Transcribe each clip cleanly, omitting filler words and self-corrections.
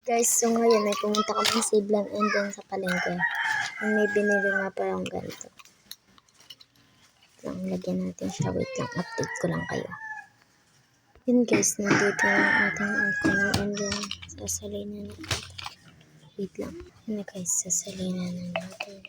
Guys, so ngayon ay pumunta kami sa Iblan and then sa palengke. And may binili nga pa yung ganito. Lang, lagyan natin siya. Wait lang, update ko lang kayo. Yun guys, nandito yung ating alcohol and then sasalin na natin. Wait lang. Yun na guys, sasalin na natin.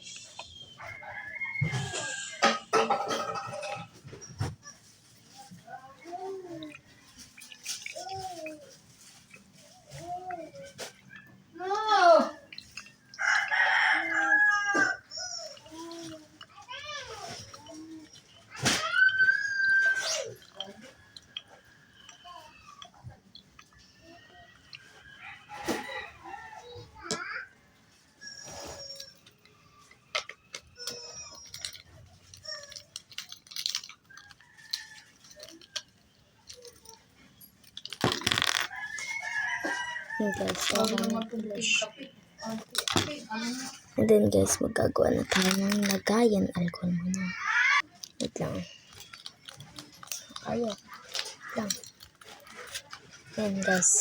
Yun guys, and then guys, magagawa na tayo ng lagayan alcohol muna. Wait lang. Ayaw. Lang. Yan guys.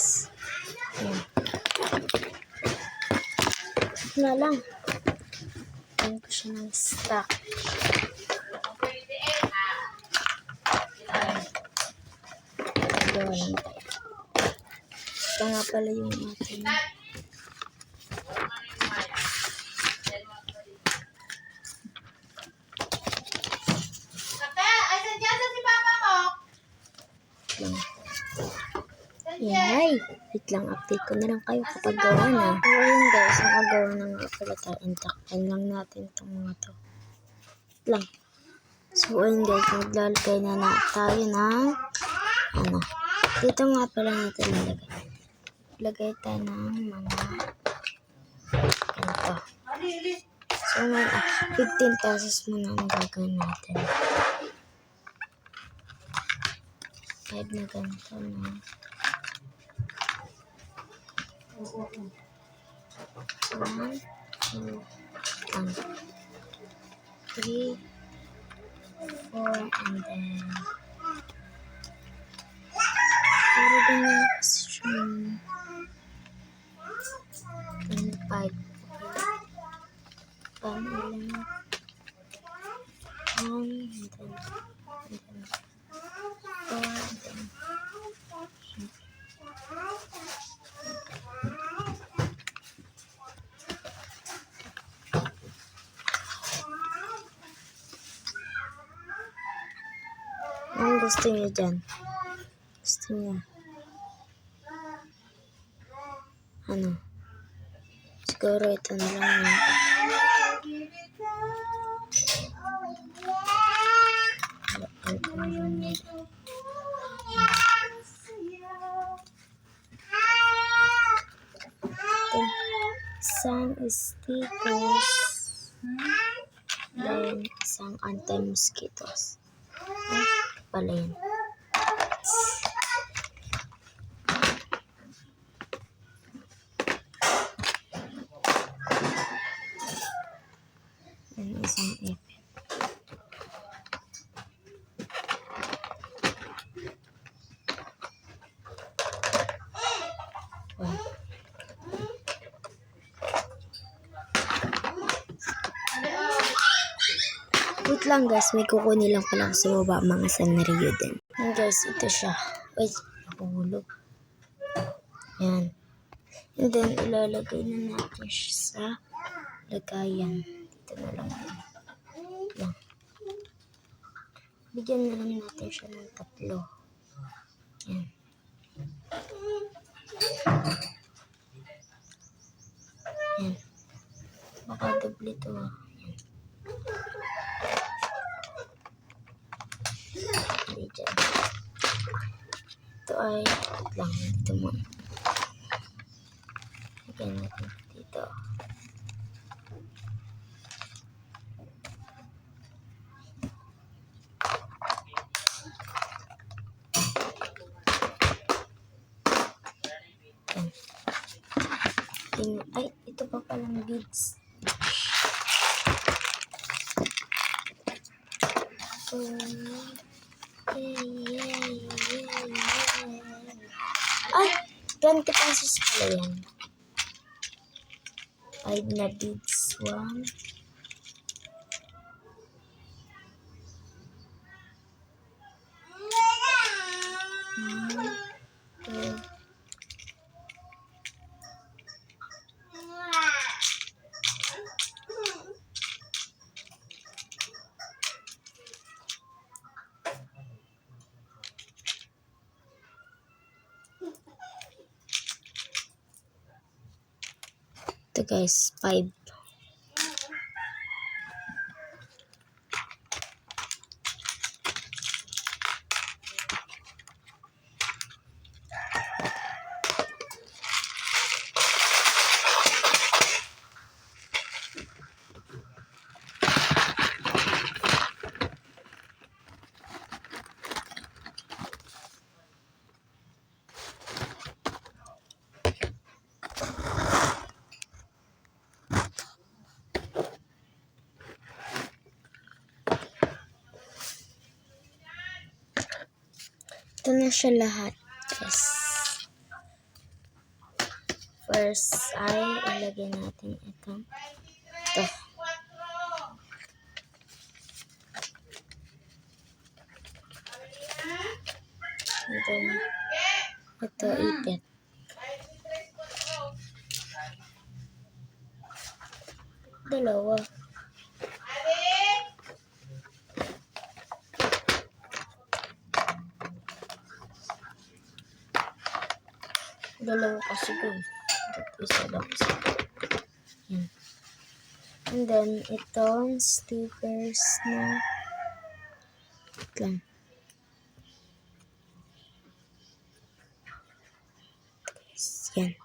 Yan. Na lang. Yan ko siya ng stock. Gawa lang tayo. Ito nga pala yung ating Yay! Wait lang, update ko na lang kayo kapag gawa na. So, yun guys, nakagawa na nga pala tayo. Intakpan lang natin itong mga to. Wait lang. So, ayun guys, maglalagay na tayo ng dito nga pala natin nilagay. Lagay tayo ng mga ganito. So, 15 pesos muna ang gagawin natin. 5 na ganito na. 1, 2, 3, 4, and then para ganyan question 25 pangalan 1 and then 4 and then ang gusto niyo dyan? Gusto niyo? Ano? Siguro ito na lang yun. Isang stickers. Then, isang anti-mosquitoes. Pala yun. Yan, isang ipin. Wait lang guys, may kukunin lang pala sa baba mga sanario din. Yan guys, ito siya. Wait, nakuhulog. Yan. And then, ilalagay na natin siya sa lagayan. Dito na lang yan. Bigyan na lang natin siya ng 3. Yan. Yan. Baka doble ito Yan. Dyan. Ito ay lang dito muna. Lagyan natin dito. Ay, ito pa palang beads. So, ay, 20 pesos pala yan. 5 na beads. 1, 2, 2 guys, 5. Ito na siya lahat, guys. First ay ilagay natin ito. And then, ito ipit. Dalawa. Dalawa kasi guys. Isa lang isa. Yan. And then, itong stickers na lang. Yan.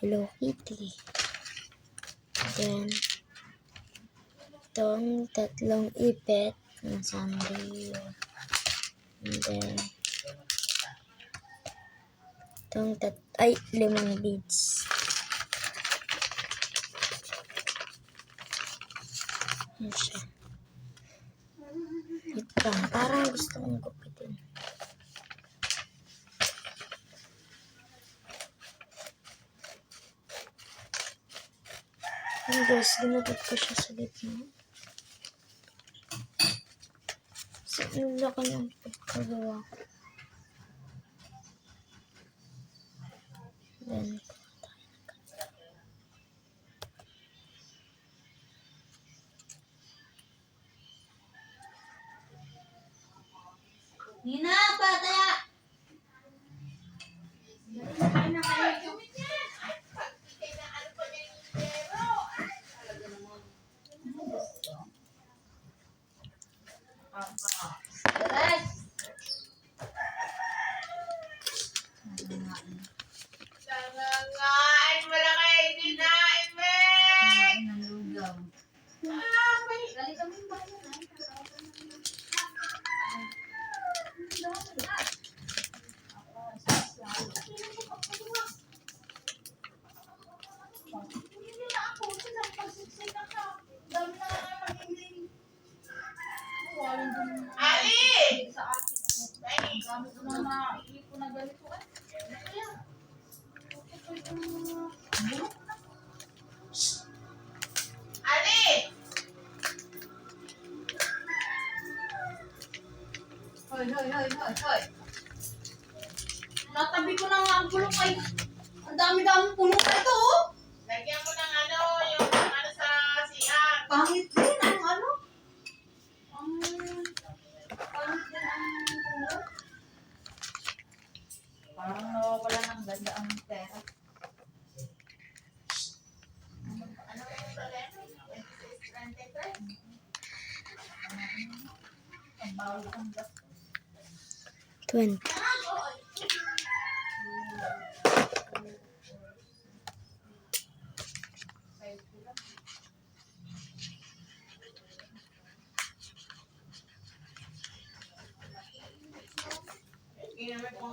Hello Kitty. Then, itong tatlong ipit na sanrio. And then, itong 5 beads. Yan siya. Ito. Parang gusto kong gupitin. Yan guys, ginagit ko siya sa gitna. So, yung laki ng pagkagawa ko. Then, Nina, pataya! Nangangain mo lang kayo, dinain mo eh! Nalugaw. Galing kami bayan. Ali! Gamit ko na maiipon na ganito eh. Ali! Hoy. Natabi ko na nga ang bulok ay. Ang dami-dami puno na ito oh. Lagyan mo ng ano, yung ano sa CR. Pangit din ang ano. Pangit din ang puno. Parang nawawala ng ganda ang pera. Ano yung problema? 26, 23? Ang bawal ang gas. 20.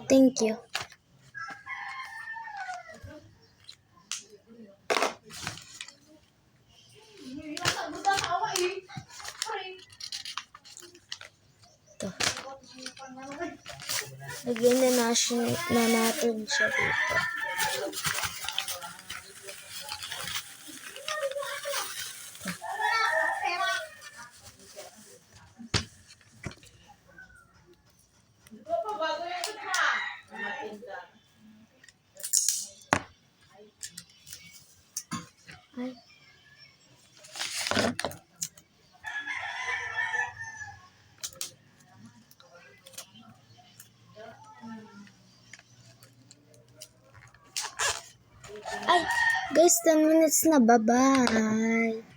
Thank you. Ito. Lagyan na natin siya dito. Ay. Ay, guys, 10 minutes na. Bye-bye.